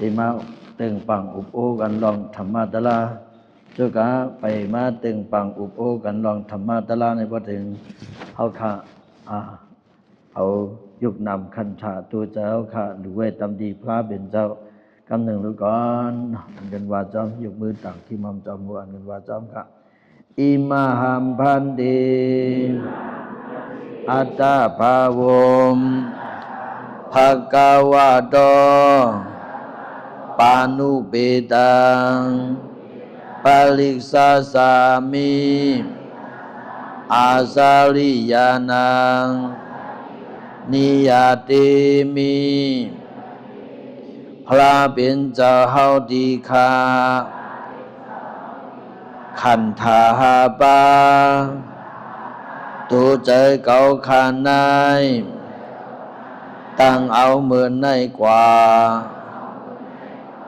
ที่มาตึงปังอุปโอกันลองธรรมะตะลาจุกะไปมาตึงปังอุปโอกันลองธรรมะตะลาในพอถึงเขาค่ะเอายุกนำคันธาตัวเจ้าค่ะหรือเวตำดีพระเป็นเจ้ากำหนึ่งรู้ก่อนอันกันว่าจอมยกมือต่างที่มัมจอมหัวอันกันว่าจอมค่ะอิมาหัมพันเตอัตตาภาวมภะคะวะโตปานุเปตังปาลิกสาสามิอาสาริยานังนิยติมิพระเป็นเจ้าเฮาดีคาขันธาหาปาตัวใจเก่าขันในตั้งเอาเหมือนในกว่า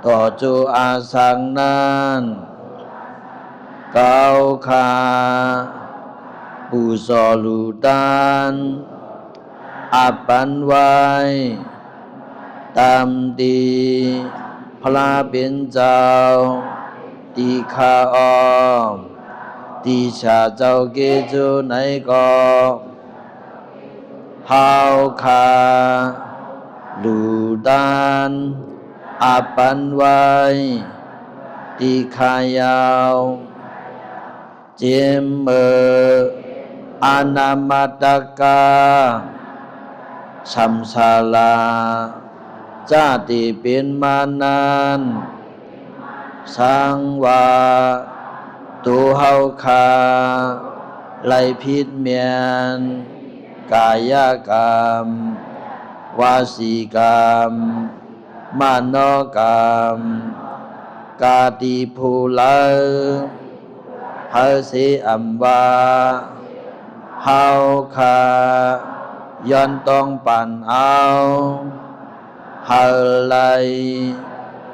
ต่อจูอาสังนั้นเก่าขาผู้สอลูดานอัปปันไว้ตามดีพระเป็นเจ้าตีขาออมตีชาเจ้าเกจูไหนก็เฮาขาลูดานอัปปันไว้ตีขายาวเจมเมอนามาตกาสัมสาลาจาติเป็นมานานสังวาตูเฮาคาไลพิษเมียนกายกรรมวาสีกรรมมโนกรรมกาติภูลาเฮสิอัมวาเฮาคาย้อนต้องปั่นเอาเฮาไล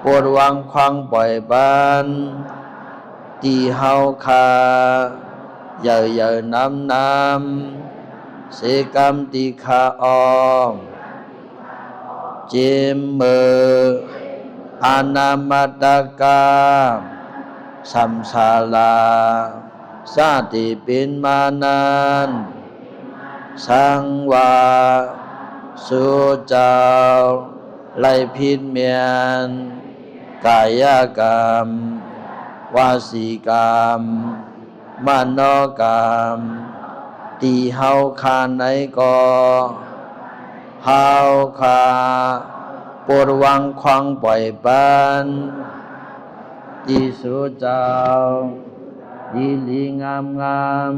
ปวดวังควังปล่อยบ้านตีเฮาคาเยอะน้ำเสกรรมตีขาออมเจมเมออานามาตกาสัมสาลาสาติเป็นมานานสังวาสุเจ้าไลพิษเมียนกายกรรมวาสีกรรมมโนกรรมตีเฮาคาไหนก็เฮาคาปวดวังควังปล่อยบ้านตีสุเจ้าดีลีงาม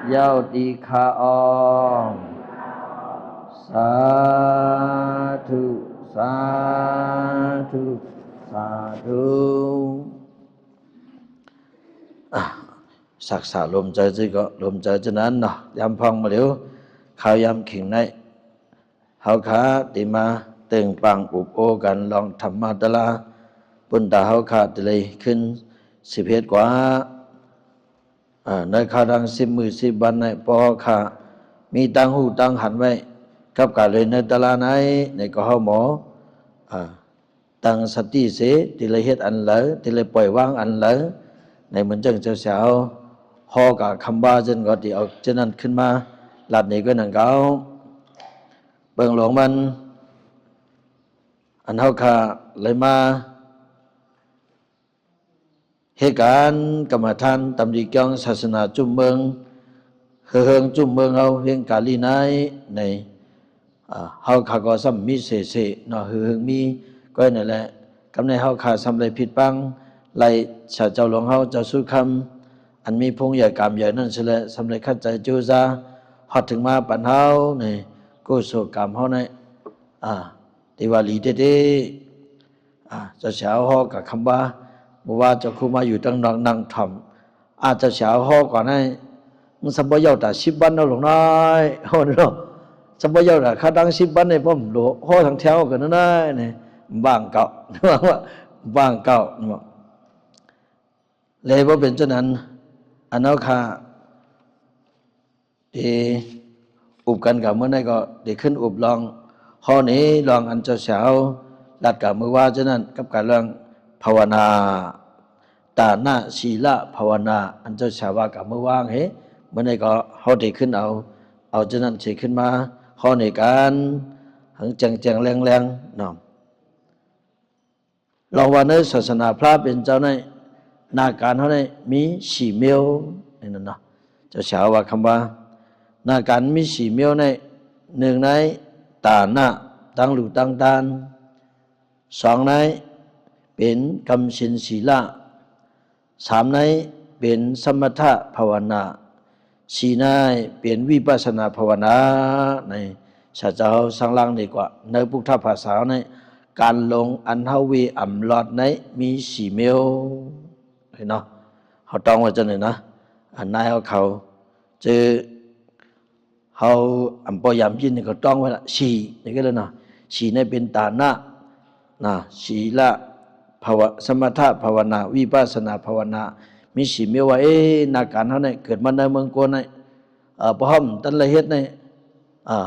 เย้าตีขาออมสาธุสาธุสาธุศักษาลมใจจีก็ลมใจจะนั้นเนาะยามพองมาเร็วข่าวยามขิงในเฮาขาติมาเต่งปังอุปโอกันลองธรรมะตะลาปุณตาเฮาขาติเลยขึ้น11กว่าในข่าวดัง10 มื้อ10 วันในปอขามีตังหูตังหันไว้กับการเลยในตะลาไหนในก็เฮาหมอตังสติเสติเลยเฮ็ดอันเหลอติเลยปล่อยวางอันเหลอในเหมือนจังเจ้าสาวฮอกับคำว่าจนก็ที่เอาเจนั้นขึ้นมาหลัดนี้ก็นั่งเก่าเบิ่งหลวงมันอันเฮาค่ะเลยมาเหตุการณ์กรรมฐานตำดีเกี่ยงศาสนาจุ่มเมืองเฮืองจุ่มเมืองเอาเฮียงกาลีนายในเฮาค่ะก็ซ้ำมีเสเนาะเฮืองมีก็นั่นแหละกำในเฮาค่ะซ้ำไรผิดปังไล่ชาเจ้าหลวงเฮาเจ้าสุคำอันมีพงใหญ่กามใหญ่นั่นสิแหละสำเร็จขัดใจจูซาฮอดถึงมาปันเฮานี่กุศลกรรมเฮาในติวาลีเด้เจ้าสาวฮอกับคำว่าบ่ว่าเจ้าคู่มาอยู่ตั้งนั่งถ่อมเจ้าสาวฮอก่อนให้มึงสมบ่ยาวตา10 วันเนาะหลวงน้อยเฮาเนาะสมบ่ยาวตาค่าดัง10 วันนี่ผมโลฮอทั้งแถวกันนั่นนี่บ้างเก่าว่าบ้างเก่าเลยบ่เป็นจังนั้นอันเฮาค่ะอุบกันกับเมื่อไหร่ก็ได้ขึ้นอุบลองฮอนี้ลองอันเจ้าสาว ดัดกับมือว่าฉะนั้นกับการเรื่องภาวนาตาหน้าศีละภาวนาอันเจ้าชาวากับมือว่างเฮ้เมื่อไหร่ก็เขาได้ขึ้นเอาฉะนั้นเฉขึ้นมาเขาในการหังจังแรงๆน้อมเราว่าในศาสนาพระเป็นเจ้าในนาการเขาในมีสี่เมียวนี่นั่นเนาะเจ้าชาวว่าคำว่านาการมีสี่เมียวในหนึ่งในตาหน้าตั้งหลู่ตั้งตานสองในเป็นกรรมสินศีละสามในเป็นสมถะภาวนาสี่ในเป็นวิปัสสนาภาวนาในชาเจ้าสังลังดีกว่าในพุทธภาษาในการลงอันเฮาวีอ่ำลอดในมีสี่เมียวเห็นเนาะเขาต้องว่าจะไหนนะอันนายเขาเจอเขาอ่ำปอยามยินนี่ก็ต้องไว้ละสี่นี่ก็เลยเนาะสี่ในเป็นตาหน้านะศีละภาวะสมถะภาวนาวิปัสสนาภาวนามีสี่เมียวว่านาการเขาเนี่ยเกิดมาในเมืองโกนในพร้อมตั้งเลยเฮ็ดใน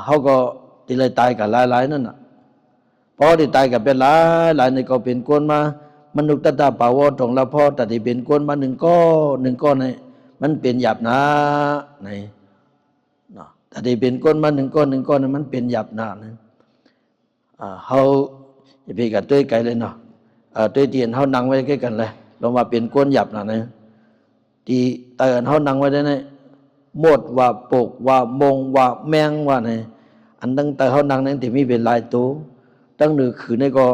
เขาก็ตีเลยตายกับหลายนั่นน่ะพอที่ตายกับเป็นหลายในก็เป็นโกนมามนุษย์ตาป่าวตรงละพอแต่ที่เป็นโกนมาหนึ่งก้อนในมันเป็นหยาบหนาในเนาะแต่ที่เป็นก้นมาหนึ่งก้อนนั้นมันเป็นหยาบหนานะเขาจะไปกันด้วยไกลเลยเนาะด้วยเตียนเขานั่งไว้ใกล้กันเลยลงมาเป็นก้นหยาบหนานะที่ตายเขานั่งไว้ได้เนี่ยหมดว่าปกว่ามงว่าแมงว่าเนี่ยอันตั้งแต่เขานั่งนั้นที่มีเป็นลายตัวตั้งหนึ่งคือในก็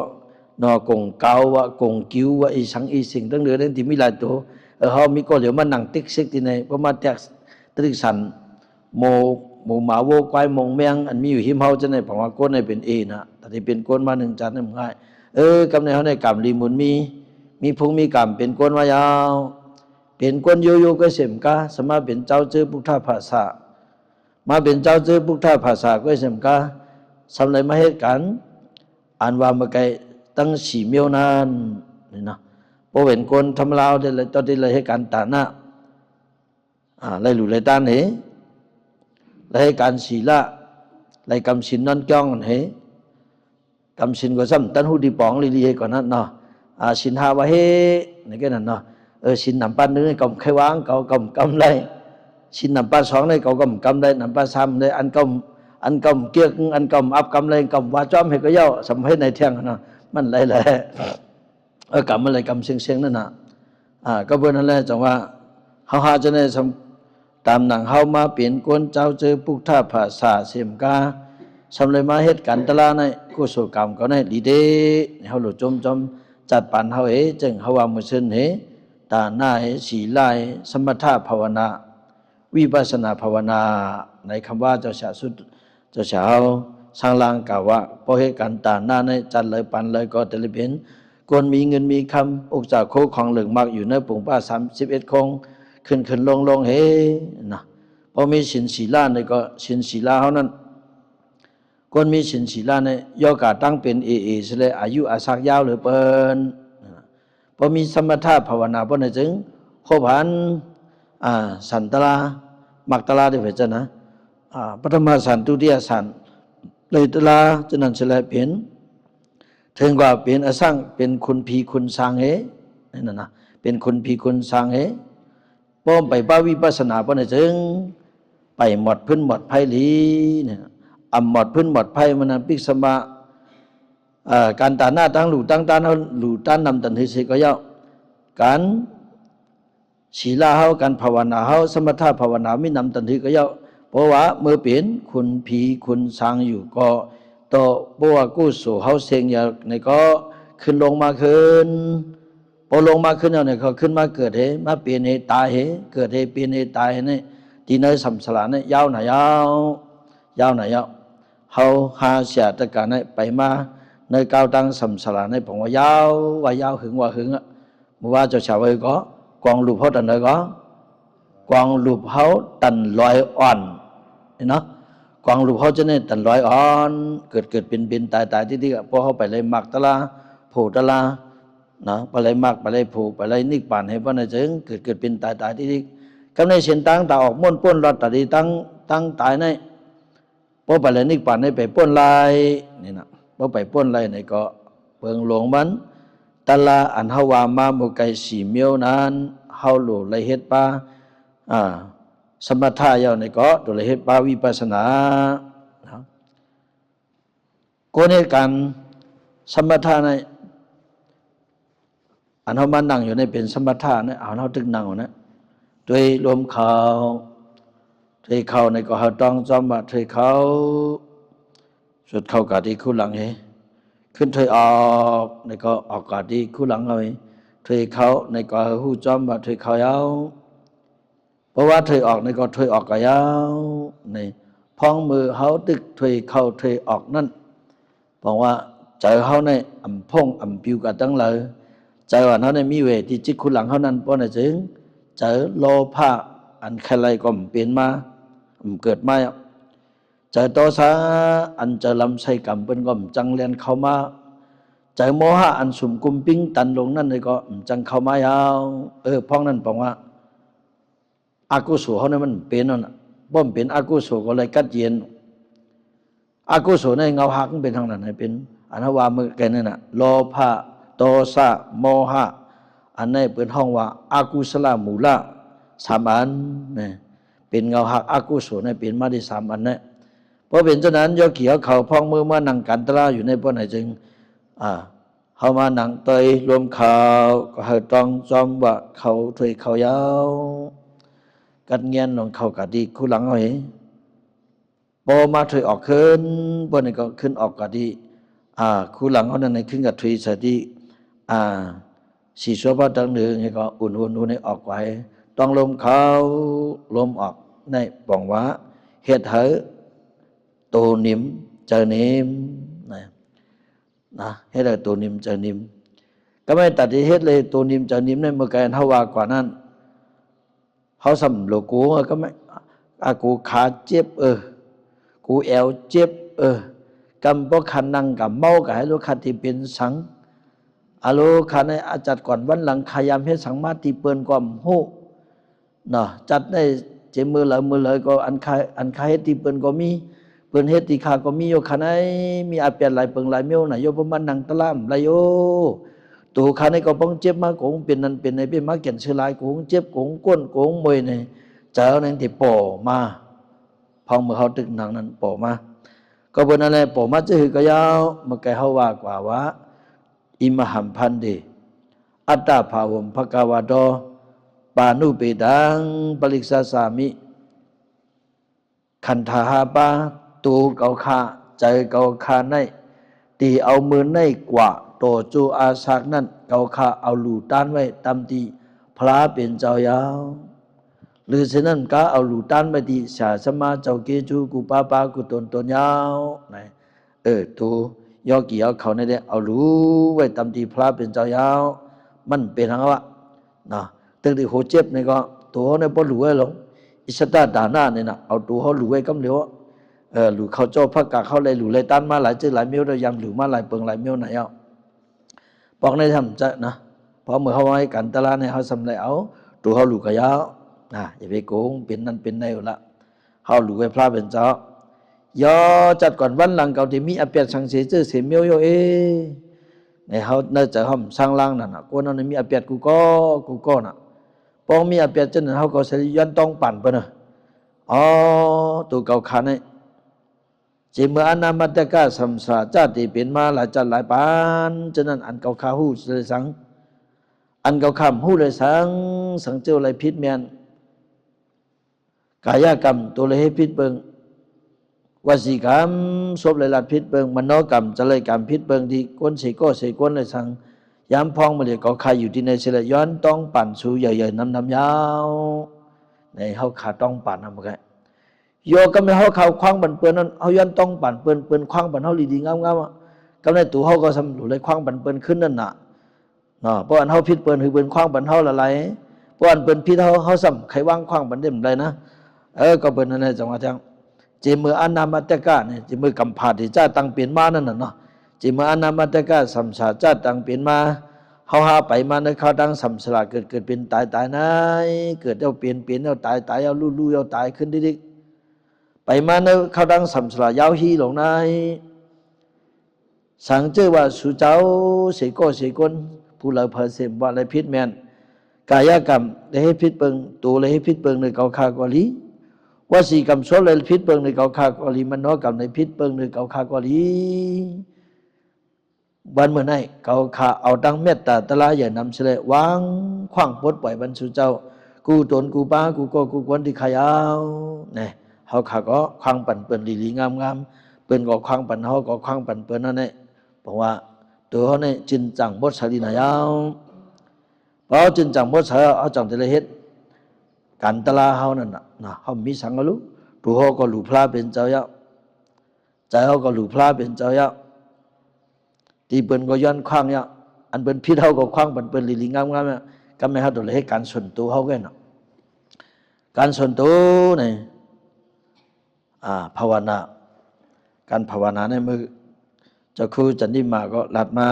นอกงเกาว่ากงกิ้วว่าอีสังอีสิ่งตั้งหนึ่งนั้นที่มีลายตัวเขามีก็เหลียวมานั่งติ๊กซิกที่ไหนเพราะมาแตกติ๊กสันโมหมาโวควายมงแมงอันมีอยู่หิมเฮาจะในผมว่าก้นในเป็นนะแต่ที่เป็นก้นมาหนึ่งจานนี่มันง่ายกำในเขาในกรรมรีมุนมีพุงมีกรรมเป็นก้นมายาวเป็นก้นโยก็เสมกาสมาเป็นเจ้าเจอพุทธภาษามาเป็นเจ้าเจอพุทธภาษาก็เสมกาสำเร็จมาเหตุการณ์อ่านว่าเมื่อไกตั้งสี่เมียวนานนี่นะพอเห็นคนทำลาวได้เลยตอนที่เลยให้การตาหน้าเลยหลุเลยตานเหเลยให้การศีละเลยกำสินนั่นจ้องเหกำสินก็ซ้ำตั้นหูดีปองลีๆก่อนนั้นเนาะสินหาวะเฮนี่ก็นั่นเนาะสินนำปั้นนึงกำไขวางเขากำไรสินนำปั้นสองในเขากำไรนำปั้นซ้ำเลยอันกำเกี้ยงอันกำอับกำไรกำว่าจ้อมให้ก็เย้าสมัยในเที่ยงเนาะมันหลายกำอะไรกำเสียงนั่นน่ะก็เพื่อนนั่นแหละจังว่าเขาหาจะได้ตามหนังเฮามาเปลี่ยนกวนเจ้าเจอพุทธภาษาเสียมกาสำเลยมาเหตุการณ์ตลาในกุศลกรรมก็ในดีเดเฮาหลุดจมจัดปันเฮาจึงเฮาว่ามือซึ่นตาหน้าสีลายสมถะภาวนาวิปัสสนาภาวนาในคำว่าเจ้าชาสุดเจ้าชาสร้างลางกล่าวว่าพอเหตุการณ์ตาหน้าในจัดเลยปันเลยก็แต่ละเป็นกวนมีเงินมีคำอุกจากโคของเหลืองมากอยู่ในปุ่งป้า31คงขึ้นลงนะพอมีสินศีลาในก็สินศีลาเขานั้นคนมีสินศีลาในย่อกาตั้งเป็นเสลอายุอาศักยาวหรือเปิ้นพอมีสมถะภาวนาพอในจึงโคผันสันตลามักตลาได้เผยนะปฐมสันตุติยสันเลยตลาจะนั่นเสลเปลี่ยนถึงกว่าเปลี่ยนอสังเป็นคุณพีคุณสางนั่นนะเป็นคุณพีคุณสางป้อมไปบ้าวิปัสสนาปนจึงไปหมดพื้นหมดไผ่ลีเนี่ยหมดพื้นหมดไผ่มันปิกสมาการตาหน้าตั้งหลู่ตั้งตาเขาหลู่ตั้นนำตันทิสิก็ย่อการศีลาเขาการภาวนาเขาสมถะภาวนาไม่นำตันทิก็ย่อเพราะว่าเมื่อเปลี่ยนคุณผีคุณสางอยู่ก็ต่อเพราะว่ากู้สู่เขาเสียงอย่างในก็ขึ้นลงมาขึ้นพอลงมาขึ้นแล้วเนี่ยเขาขึ้นมาเกิดมาเปลี่ยนตายเกิดเปลี่ยนตายเนี่ยที่เนยสัมสลาเนี่ยยาวหน่อยยาวเขาหาเสียตะการเนี่ยไปมาในก้าวตั้งสัมสลาเนี่ยผมว่ายาวหึงอ่ะเมื่อว่าเจ้าชาวเก็กองลูกเขาตันเลยก็กองลูกเขาตันลอยอ่อนเนาะกองลูกเขาจะเนี่ยตันลอยอ่อนเกิดเป็นตายที่พอเขาไปเลยหมักตะลาโผตะลานะไปเลยมากไปเลยผูกไปเลยนิกป่านให้พ่อในจึงเกิดเป็นตายที่กำในเสียนตั้งตาออกม้วนป้นรอดตัดดีตั้งตายในพอไปเลยนิกป่านให้ไปป้นลายนี่นะพอไปป้นลายในก็ เปิงหลงมันตะลาอันเฮาวามาโมไกสีเมียวนั้นเฮาโหลไรเฮ็ดปาสมถะยาวในก็ตัวไรเฮ็ดปาวิปัสสนาก็ในการสมถะในอันเฮามานั่งอยู่ในเป็นสมถะนะเอาเฮาตึกนั่งนะด้วยลมเข้าด้วยเข้าในก็เฮาต้องจอมว่าด้วยเข้าสุดเข้ากะที่คู่หลังเฮขึ้นถอยออกในก็ออกกะที่คู่หลังเอาถอยเข้าในก็ฮู้จอมว่าถอยเข้ายาวเพราะว่าถอยออกในก็ถอยออกก็ยาวในพ้องมือเฮาตึกถอยเข้าถอยออกนั่นบอกว่าใจเฮาในอำพงอำปิวกะตั้งเลยใจว่าเฮาในมีเวที่จิตคู่หลังเฮานั้นป้อน่ะจึงเจอโลภะอันใครก็เปลี่ยนมาเกิดมาเจอโทสะอันเจอลำไส้กำเป็นก็จังเรียนเข้ามาเจอโมหะอันสุ่มกุมปิ้งตันลงนั่นเลยก็จังเข้ามายาวพ้องนั่นบอกว่าอากุศลเขาเนี่ยมันเป็นนั่นบ่มเป็นอากุศลก็เลยกัดเย็นอากุศลในเงาหักเป็นทางนั้นเป็นอันว่ามือแกนั่นน่ะโลภะโทสะโมหะอันนี้เป็นห้องว่าอากุศลมูละสามอันเนี่ยเป็นเงาหักอากุศลเนี่ยเป็นมาได้สามอันเนี่ยเพราะเป็นฉะนั้นยกเขียวเขาพองมือมานั่งกันตราอยู่ในป้อนไหนจึงเขามานั่งเตยรวมเขาก็ให้ต้องจอมว่าเขาถอยเขายาวกัดเงียนลงเขากัดดีคู่หลังเอาเองพอมาถอยออกขึ้นป้อนไหนก็ขึ้นออกกัดดีคู่หลังเขานั่นในขึ้นกับถอยสติสีชัวพระตั้งหนึ่งให้ก็อุ่นให้ออกไว้ต้องลมเขาลมออกในป่องว่าเหตุเหตุตัวนิ่มเจอนิ่มนะให้ได้ตัวนิ่มเจอนิ่มก็ไม่ตัดที่เหตุเลยตัวนิ่มเจอนิ่มในเมื่อไกลเท่าวากว่านั้นเขาสำโลกูก็ไม่กูขาเจ็บกูแอวเจ็บกำพวกขันนั่งกับเมากับให้ลูกขันที่เป็นสังอาลูขันในอาจัดก่อนวันหลังขยามให้สังมาตีเปิลความหูนะจัดได้เจมือเลยก็อันคายตีเปิลก็มีเปิลเฮติขาก็มีโยขันไอมีอาเปียนหลายเปิงหลายเมียวไหนโยประมาณนังตะล่ามหลายโยตัวขันไอก็ป้องเจ็บมากงเป็นนั่นเป็นในเป็นมาเกี่ยนเชื้อลายกงเจ็บกงก้นกงมวยในเจ้านั่นที่ป่อมาพองมือเขาตึกหนังนั้นป่อมาก็เป็นอะไรป่อมาจะหือกยาวมาแกเขาว่ากว่าว่าอิมหัมพันเดอัตตาภาวมภกวาโตปานุปิดังปริกษาสามิขันธาหาปาตูเกาคาใจเกาคาในตีเอามือในกว่าโตจูอาศักนั่นเกาคาเอาหลูต้านไว้ตามตีพระเป็นเจ้ายาวหรือฉะนั้นก็เอาหลูต้านไปที่ศาสมาเจ้าเกจูกุปากุตนยาวไหนตัวยอกี่เอาเขาในเดียเอารู้ไว้ตามตีพระเป็นเจ้ายาวมันเป็นทั้งว่านะตั้งแต่โหเจ็บนี่ก็ตัวในบ่รู้ไว้หรอกอิสตาดาหน้าเนี่ยนะเอาตัวเขารู้ไว้กำเหลียวหรือเขาเจ้าพระกาเขาเลยหรือเลยต้านมาหลายเจ้าหลายเมียวเรายำหรือมาหลายเปิงหลายเมียวไหนเอาบอกในทำจะนะพอเมื่อเขาให้กันตลาดเนี่ยเขาสำเร็จเอาตัวเขาหลูกกะยาวอย่าไปโกงเป็นนั่นเป็นในอยู่ละเขาหลูไว้พระเป็นเจ้ายอจัดก่อนวันหลังเก่าที่มีอเปียสังเสเจอเสียเมียวโยในเขาเนื่อจากเขาสร้างล่างนั่นกูนั่นมีอเปียกูก็น่ะปองมีอเปียจนเขาก็ใช้ยันต้องปั่นไปนะตัวเก่าขันเนี่ยจิเมื่ออนามัตกะสัมสาจาติเป็นมาหลายจัดหลายปานฉะนั้นอันเก่าขาหูเลยสังอันเก่าคำหูเลยสังเจ้าอะไรพิษเมียนกายกรรมตัวเลยให้พิษเบิงวสีกรรมศพเลยลัดพิษเบิงมโนกรรมจะเลยกรรมพิษเบิงที่ก้นเสก้นเลยสังย้ำพองมาเลยเก่าขาอยู่ที่ในเสลย้อนต้องปั่นสู่ใหญ่ๆน้ำยาวในเขาขาต้องปั่นทำไงโยก็ไม่เขาข่าวคว้างบันเปื้อนนั้นเขาย้อนต้องปั่นเปื้อนคว้างบันเขาดีๆงามๆก็ในตัวเขาก็สำรวจเลยคว้างบันเปื้อนขึ้นนั่นน่ะเพราะอันเขาพิษเปื้อนคือเปื้อนคว้างบันเขาละไรเพราะอันเปื้อนพิษเขาซ้ำใครว่างคว้างบันเด่มไรนะก็เปื้อนนั่นแหละจังหวะจังจีมืออนามัตกะเนี่ยจีมือกำผาที่จ้าตังเปลี่ยนมานั่นน่ะเนาะจีมืออนามัตกะสัมสาจ้าตังเปลี่ยนมาเขาหาไปมาในเขาดังสัมสลาเกิดเป็นตายนะเกิดเอาเปลี่ยนเอาตายเอาลู่เอาตายขึ้นดิไปมาในเขาดังสัมสลายาวฮีหลงใน สังเจอว่าสุเจ้าเสกก็เสกนผู้เราเผยเสมว่าอะไรพิษแมนกายกรรมได้ให้พิษเปิงตัวเลยให้พิษเปิงในเกาคากวลีว่าสีกรรมสดเลยพิษเปิงในเกาคากวลีมันน้อยกรรมในพิษเปิงในเกาคากวลีวันเมื่อไหร่เกาคาเอาตั้งเมตตาตละอย่านำเสลวางขว้างปลดปล่อยบรรสุเจ้ากูตนกูป้ากูก็กูกวนที่ขยาวเนี่ยเขาขาก็ขว้างปั่นเปิ่นลีงามเปิ่นก็ขว้างปั่นเขาก็ขว้างปั่นเปิ่นนั่นแหละบอกว่าตัวเขาเนี่ยจินจังบดสาลีนายาวเพราะจินจังบดสาเอาจังแต่ละเฮ็ดกันตลาเขานั่นนะเขามีสังก็รู้ตัวเขาก็หลุพลาเป็นเจ้าเยาใจเขาก็หลุพลาเป็นเจ้าเยาที่เปิ่นก็ย้อนขว้างเยาอันเปิ่นพิษเขาก็ขว้างปั่นเปิ่นลีงามเนี่ยก็ไม่ให้ตัวเลยให้การส่วนตัวเขาแก่เนาะการส่วนตัวเนี่ยภาวนาการภาวนาในมือเจ้าครูจันทิมาก็หลัดมา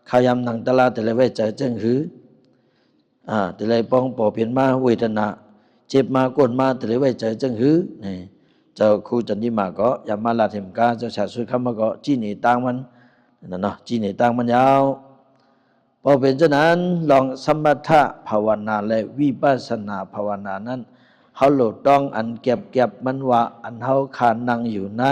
ขายำหนังตลาแต่ละเวใจเจ้งหือแต่ละป้องปอเปลี่ยนมาเวทนาเจ็บมาก้นมาแต่ละเวใจเจ้งหือนี่เจ้าครูจันทิมาก็ยามาลาเถมกาเจ้าชาสุดคำมาก็จีนี่ตังมันนั่นเนาะจีนี่ตังมันยาวพอเป็นเช่นนั้นลองสมถะภาวนาและวิปัสสนาภาวนานั้นเขาโหลดต้องอันเก็บมันว่าอันเขาขานั่งอยู่ใน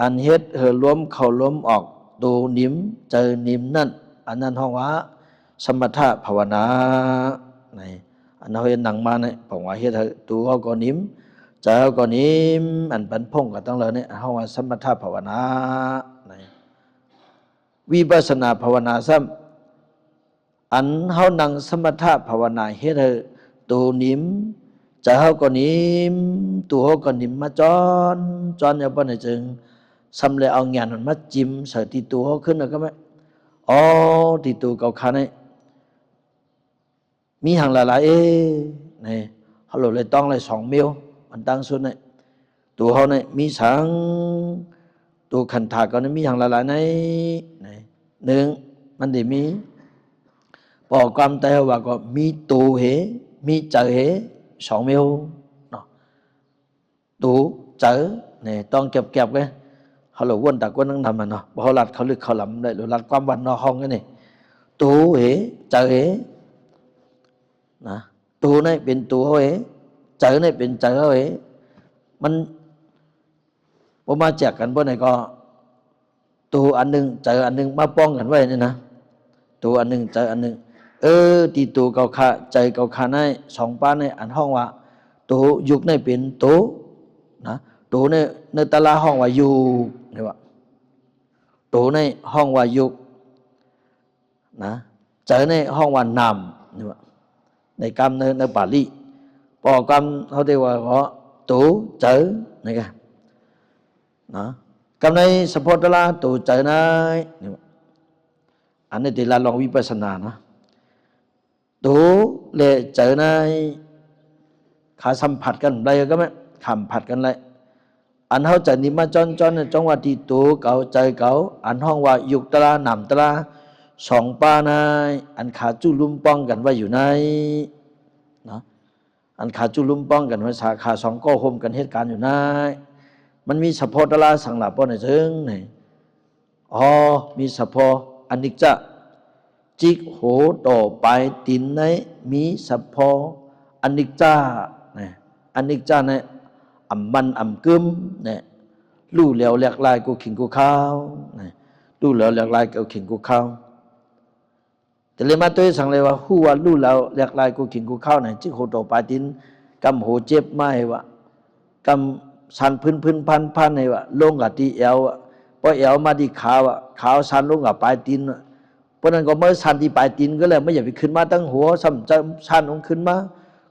อันเฮ็ดล้มเข้าล้มออกดูนิ่มเจอนิ่มนั่นอันนั้นห้องว่าสมถะภาวนาในอันเขาเห็นหนังมาเนี่ยผมว่าเฮ็ดตัวเขาก็นิ่มเจอเขาก็นิ่มอันเป็นพงก็ต้องเลยเนี่ยห้องว่าสมถะภาวนาในวิปัสสนาภาวนาซ้ำอันเขานั่งสมถะภาวนาเฮ็ดตัวนิ่มใจเขาก็นิ่มตัวเขาก็นิ่มมาจอนอย่างป้อนจึงสำเร็จเอางานมันมาจิ้มใส่ตีตัวเขาขึ้นแล้วก็ไหมตีตัวเก่าขาเนี่ยมีห่างหลายเนี่ยเขาเลยต้องเลย2 มิลมันตั้งสุดเนี่ยตัวเขาเนี่ยมีสังตัวขันถาก็เนี่ยมีห่างหลายใน1มันได้มีปอกความแต่ว่าก็มีตัวเหมีเจอเห2 มิลเนาะตัวเจอเนี่ยต้องเก็บไว้เขาหลวนตะกวนนั่งทำมันเนาะพอหลัดเขาลึกเขาหลำได้หรือหลัดความวันนอห้องกันนี่ตัวเหเจอเหนะตัวนี่เป็นตัวเหเจอนี่เป็นเจอเหมันพอมาแจกกันพวกไหนก็ตัวอันหนึ่งเจออันหนึ่งมาป้องกันไว้นี่นะตัวอันหนึ่งเจออันหนึ่งตีตัวเก่าขาใจเก่าขาใน2 ป้าในอันห้องว่าตัวยุกในเป็นตัวนะตัวในตลาห้องว่ายุกนี่ว่าตัวในห้องว่ายุกนะเจอในห้องว่านำนี่ว่าในกรรมในบาลีปอกรรมเขาเรียกว่าเขาตัวเจอนี่ไงนะกรรมในสปอตลาตัวเจอในนี่ว่าอันนี้ที่เราลองวิปัสสนานะตัวเลเจอในขาสัมผัสกันได้ก็ไหมขำผัดกันเลยอันเขาจะนิมาจอนจังหวะที่ตัวเก่าใจเก่าอันห้องว่ายุกตลาหนำตลา2 ป้าในอันขาจุลุ่มป้องกันไว้อยู่ในนะอันขาจุลุ่มป้องกันไว้สาขา2ก็โฮมกันเหตุการณ์อยู่ในมันมีสะโพตลาสังหลับป้อนในเชิงไหนมีสะโพอันนิจจะจิกโหต่อไปตินในมีสะโพอันนิจจะเนี่ยอันนิจจะเนี่ยมันกึมเนี่ยลู่เหลียวแหลกลายกูขิงกูข้าวเนี่ยลู่เหลียวแหลกลายกูขิงกูข้าวแต่เลยมาตัวสั่งเลยว่าหู้ว่าลู่เหลียวแหลกลายกูขิงกูข้าวเนี่ยจิกโหต่อไปตินกำโหเจ็บไม่วะกำสันพื้นพันในวะลงกับที่เอวพอเอวมาที่ขาวสันลงกับปลายตีนเพราะนั้นก็เมื่อสันที่ปลายตีนก็เลยไม่อยากไปขึ้นมาตั้งหัวซ้ำจะสันลงขึ้นมา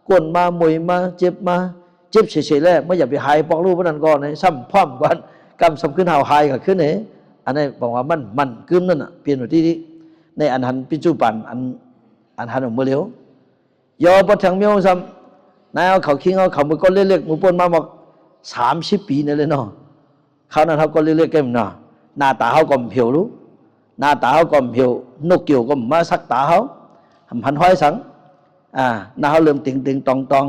ก้นมามวยมาเจ็บเฉยๆแล้วไม่อยากไปหายปอกลูกเพราะนั้นก็ในซ้ำพร้อมกันกำซ้ำขึ้นหายก็ขึ้นเนี่ยอันนี้บอกว่ามันกึมนั่นน่ะเปลี่ยนที่นี้ในอันหันปิจุปันอันหันออกมาเร็วยอปะทังเมียวซ้ำนายเอาเขาคิงเอาเขามือก็เล็กๆมือปนมาบอก30 ปีนี่เลยเนาะเขานั้นเขาก็เล็กๆกันเนาะหน้าตาเขาก็เหี่ยวรู้หน้าตาเขาก็เหี่ยวนกเกี่ยวก็มาสักตาเขาหันห้อยสังหน้าเขาเริ่มติงตอง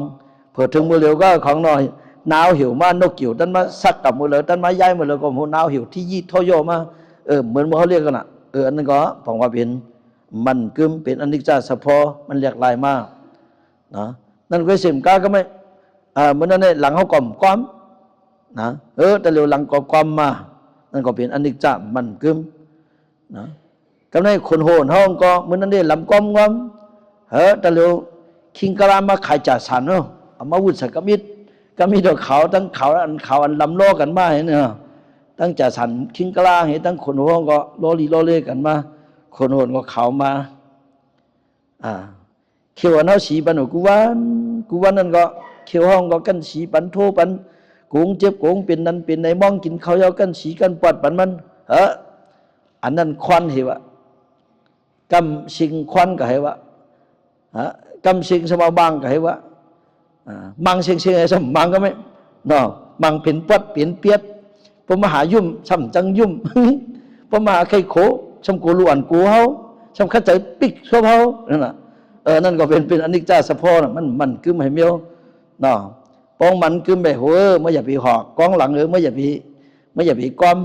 เผื่อถึงมือเร็วก็ของหน่อยหนาวหิวมานกเกี่ยวตั้นมาสักกับมือเลยตั้นมาย้ายมือเลยก็หัวหนาวหิวที่ยี่ทโยมา เหมือนว่าเขาเรียกกันอ่ะอันนั้นก็ผมว่าเป็นมันกึมเป็นอนิจจสภพมันเรียกลายมากนะนั่นก็เสียมก้าก็ไม่เหมือนนั่นเนี่ยหลังเขากล่อมก้อมนะแต่เร็วหลังก็ก้อมมานั่นก็เป็นอนิจจมันกึมนะก็ในคนโหนห้องก็เหมือนนั่นเนี่ยลำก้อมก้อมแต่เร็วคิงกะลามาขายจ่าสันเนาะเอามาวุ้นสักกมิดก็มีดอกเขาทั้งเขาอันลำโลกันมาเห็นเนาะตั้งจ่าสันคิงกะลาเห็นตั้งคนห้องก็โลลีโลเล่กันมาคนโหนก็เขามาเขียวเนาสีปันกูวันนั่นก็เขียวห้องก็กันสีปันโทปันกุงเจ็บกุงเป็นนั้นเป็นในมองกินเขาเยากันสีกันปอดปันมันอันนั้นควันเหวะกำสิงควันก็เหวะกำสิงสมาบังก็เหวะมังสิงไอ้สมมังก็ไม่เนาะมังเป็นปอดเป็นเปียดพมหายุ่มช่ำจังยุ่มพมหาไข่โขช่ำกูล้วนกูเฮาช่ำข้าใจปิกชั่วเฮานั่นน่ะนั่นก็เป็นอนิจจสภพน่ะมันกึมให้เมียวเนาะปองมันกึมไปหัวไม่อย่าไปหอกกองหลังไม่อย่าไปก้อม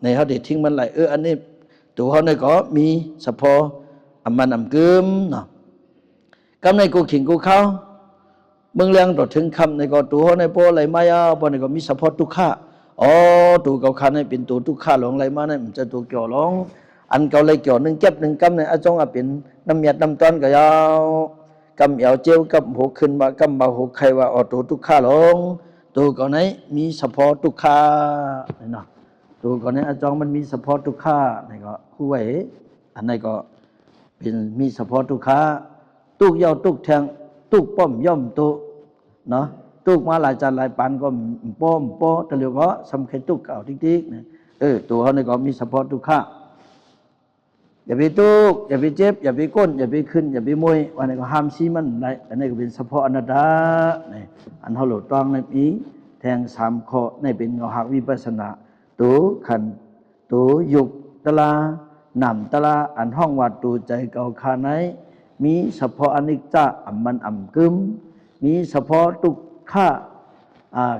ในเขาเด็ดทิ้งมันไหลอันนี้ตัวเขาในก็มีสภพมันกึมเนาะกำในกูขิงกูเข้าเมืองเลี้ยงต่อถึงคำในก็ตัวเขาในโปไหลมาปในก็มีสภพทุกข์ตัวเก่าคันให้เป็นตัวทุกข์หลงไหลมาเนี่ยมันจะตัวเกี่ยวหลงอันเก่าเลยเกี่ยวหนึ่งเก็บหนึ่งกำในอาจงเป็นน้ำเมียดน้ำต้นก็ยาวกำเอวเจียวกำหัวขึ้นมากำมาหัวใครว่าตัวทุกข์หลงตัวเก่าไหนมีสภพทุกข์นี่เนาะตัวเก่าไหนอาจงมันมีสภพทุกข์นี่ก็คู่ไว้อันนี้ก็เป็นมีสภพทุกข์ตุกเยาตุกแทงตุกป้อมย่อมตุเนาะตุกมาหลายจานหลายปันก็ป้อมแต่เดี๋ยวก็สำคัญตุกเก่าติ๊กๆเนี่ยตัวเขาเนี่ยก็มีสภพทุกข์อย่าไปตุกอย่าไปเจ็บอย่าไปก้นอย่าไปขึ้นอย่าไปมวยวันนี้ก็ห้ามซีมันได้อันนี้ก็เป็นเฉพาะอนัตตาเนี่ยอันเขาหลุดต้องในปีแทงสามข้อในเป็นเงาหักวิปัสสนาตัวขันตัวยุกตลาหนำตลาอันห้องวัดตัวใจเก่าคาไหนมีเฉพาะอนิจจมันกึมมีเฉพาะทุกข้า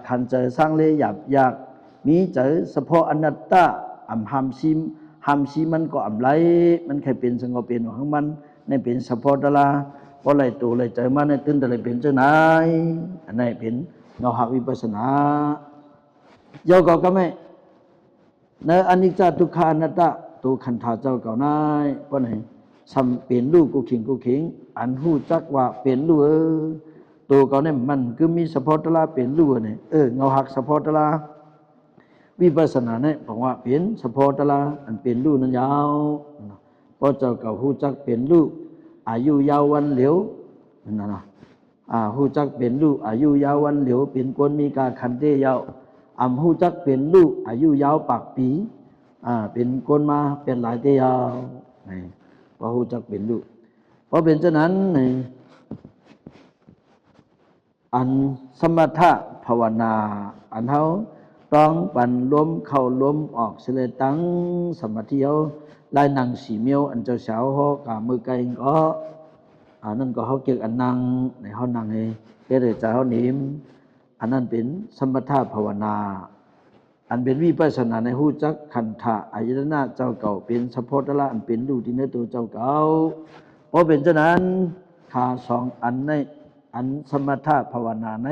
ขันเจอสร้างเลยหยาบยากมีเจอเฉพาะอนัตตาห้ามซีมันก็ไรมันแค่เป็นสงบเป็นของมันในเป็นเฉพาะตลาเพราะอะไรตัวอะไรเจอมาในตื่นแต่อะไรเป็นเจ้านายอันนี้เป็นเงาหักวิปัสสนาเจ้าก็ไม่ในอนิจจทุกขาอนัตตาตัวขันธาเจ้าเก่านายเพราะไหนซ้ำเป็นลูกกูขิงอันหู้จักว่าเป็นลูกตัวเก่าเนี่ยมันคือมีเฉพาะตลาเป็นลูกเนี่ยเงาหักเฉพาะตลาวิปัสสนาเนี่ยบอกว่าเป็นเฉพาะตลาอันเป็นลูกนั้นยาวเพราะเจ้าเก่าหู้จักเป็นลูกอายุยาววันเหลียวนั่นนะหู้จักเป็นลูกอายุยาววันเหลียวเป็นคนมีกาขันเตยาวหู้จักเป็นลูกอายุยาวปากปีเป็นคนมาเป็นหลายเตยาวนี่พอหู้จักเป็นลูกเพราะเป็นเช่นนั้นอันสมถะภาวนาอันเขาต้องปั่นล้มเข้าล้มออกเสลตังสมาธิเอาลายนางสีเมียวอันเจ้าสาวเขากามือไกลก็นั่นก็เขาเกี่ยวอันนางในเขานางเเกิดจากเขาหนิมอันนั้นเป็นสมถะภาวนาอันเป็นวิปัสสนาในหู้จักขันธะอายตนะเจ้าเก่าเป็นเฉพาะตละอันเป็นรูปที่ในตัวเจ้าเก่าเพราะเป็นเช่นนั้นขาสองอันในอันสมถะภาวนาใน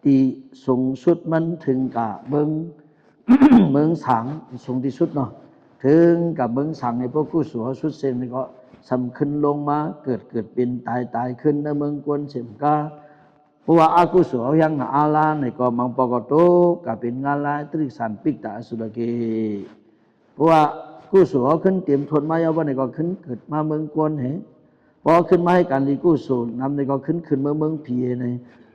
ที่สูงสุดมันถึงกับเมืองสังสูงที่สุดเนาะถึงกับเมืองสังในพวกกู้สัวสุดเซนก็สำคัญลงมาเกิดเป็นตายขึ้นในเมืองกวนเสมกาเพราะว่าอากุศลยังอาลาในก็มังปกติกับเป็นงานลายตริสันปิกตาสุดเกเพราะว่ากุศลขึ้นเตรียมทนมาเอาวันในก็ขึ้นเกิดมาเมืองกวนเหพอขึ้นมาให้การดีกุศลนำในก็ขึ้นเมืองผีใน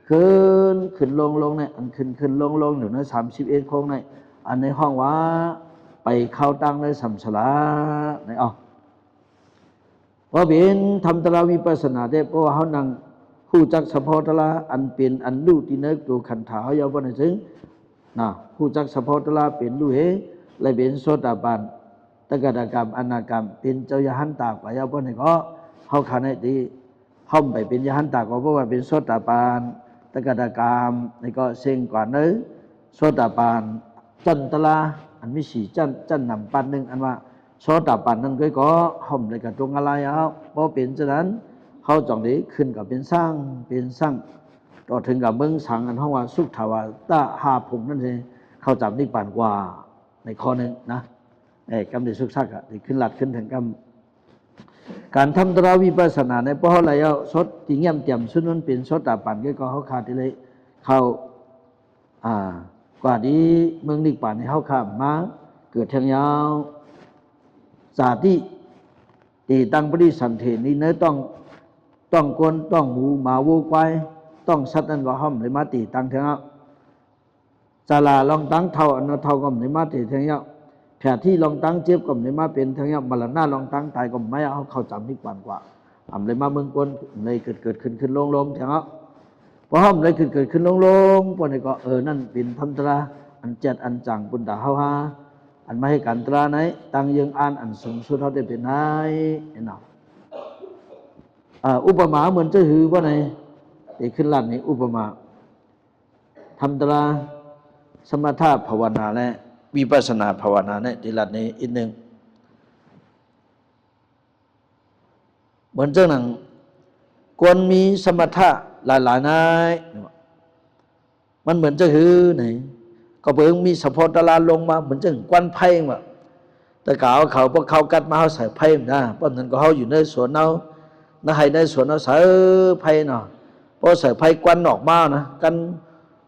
ขึ้นลงในอันขึ้นลงอยู่ใน31โค้งในอันในห้องว่าไปเข้าตั้งในสัมสลาในเพราะเป็นทำตราวิปัสสนาได้เพราะว่าเขานั่งผู้จักเฉพาะตละอันเป็นอันลูกที่เนื้อตัวขันธาเอาวันไหนถึงผู้จักเฉพาะตละเป็นลูกเลยเป็นโสดาบันตกดกรรมอนาคกรรมเป็นเจ้ายหันตากว่าเอาวันไหนก็เขาขันให้ดีห้อมไปเป็นยหันตากเพราะว่าเป็นโสดาบันตกดกรรมนี่ก็เซ็งกว่าเนื้อโสดาบันจันตละ อันมีสีจันนำปันหนึ่งอันว่าโซดาปันนั้นก็ห่มในกระตรงอะไรเอาเพราะเป็นฉะนั้นเขาจองนี้ขึ้นกับเป็นสร้างต่อถึงกับเมืองสังอันห้องว่าสุขทาวาตาหาผงนั่นเองเขาจับนิพพานกว่าในข้อหนึ่งนะกำเนิดสุขสักอะขึ้นหลัดขึ้นถึงกำการทำตราวิปัสสนาในเพราะอะไรเอาสดที่เงียบเตี่ยมสุดนั้นเป็นโซดาปันก็เขาขาดที่เลยเขากว่านี้เมืองนิพพานในเขาข้ามมาเกิดทางยาวสาธิตีตั้งปริสันเทนี้เนื้อต้องกวนต้องหมูหมาวัวควายต้องสัตว์นั้นก็ห้อมเลยมาตีตั้งเถอะจาลาลองตั้งเท่าอันเท่าก็ไม่มาตีเถอะแผลที่ลองตั้งเจ็บก็ไม่มาเป็นเถอะมรณะลองตั้งตายก็ไม่เอาเข้าจำนิพพานกว่าทำเลยมาเมืองกวนเลยเกิดขึ้นลงเถอะพอห้อมเลยเกิดขึ้นลงพวกนี้ก็นั่นเป็นธรรมตราอันเจ็ดอันจังปุณดาเฮาฮาอันไม่ให้การตราไหนตั้งยังอ่านอันสูงสุดเขาได้เป็นไหนเนาะอุปมาเหมือนจะหือว่าไหนที่ขึ้นหลังนี้อุปมาทำตราสมถะภาวนาและวิปัสสนาภาวนาเนี่ยที่หลังนี้อีกหนึ่งเหมือนเจ้าหนังควรมีสมถะหลายๆนายมันเหมือนจะหือไหนก็เพิ่งมีสะโพกตะลาลงมาเหมือนจะกวนไพ่แบบแต่กล่าวเขาพวกเขากัดมาเขาใส่ไพ่นะเพราะนั้นก็เขาอยู่ในสวนเอานะให้ได้สวนเอาใส่ไพ่เนาะพอใส่ไพ่กวนออกมานะกัน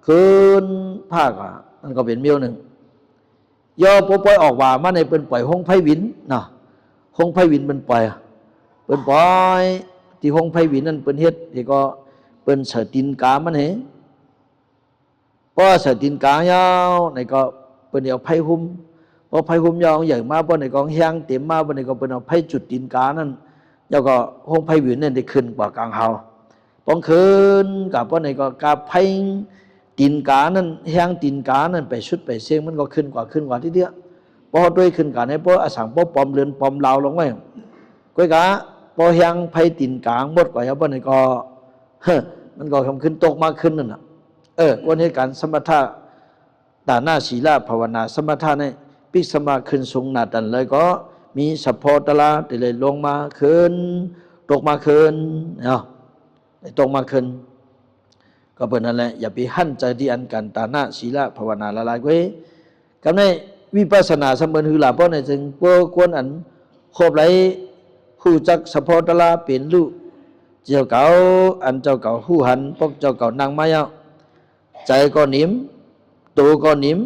คืนภาคอ่ะนั่นก็เป็นเมียวหนึ่งย่อปล่อยออกมาในเป็นปล่อยห้องไพ่วินเนาะห้องไพ่วินเป็นปล่อยเป็นปล่อยที่ห้องไพ่วินนั่นเป็นเฮ็ดที่ก็เป็นเสตินกามันเหพอเสตินกายาวในก็เป็นเอาไพ่หุ้มพอไพ่หุ้มยาวใหญ่มาพอในกองแห้งเต็มมาพอในก็เป็นเอาไพ่จุดตินกานั่นแล้วก็ห้องไพ่วินนั่นได้ขึ้นกว่ากลางเฮาต้องขึ้นกับพอในก็กาไพ่ตินกานั่นแห้งตินกานั่นไปชุดไปเสียงมันก็ขึ้นกว่าที่เดียวพอด้วยขึ้นกันในพออสังพอปอมเรือนปอมลาวลงไว้ก้อยกะพอแห้งไพ่ตินกาหมดกว่าแล้วพอในก็มันก็ทำขึ้นตกมากขึ้นนั่นน่ะวันนี้การสมถะตาหน้าศีลาภาวนาสมถะในปิสมาขึ้นสูงหนาดันเลยก็มีสัพพตลาแต่เลยลงมาขึ้นตกมาขึ้นเนาะตกมาขึ้นก็เป็นนั่นแหละอย่าไปหั่นใจที่อันกันตาหน้าศีลาภาวนาละลายไว้กับในวิปัสสนาสมบูรณ์หือหลาเพราะในจึงพวกควรอันครบไหลผู้จักสัพพตลาเปลี่ยนลูกเจ้าเก่าอันเจ้าเก่าหู้หันพวกเจ้าเก่านางไม้เอาใจก็นิ่มตัวก็นิ่ม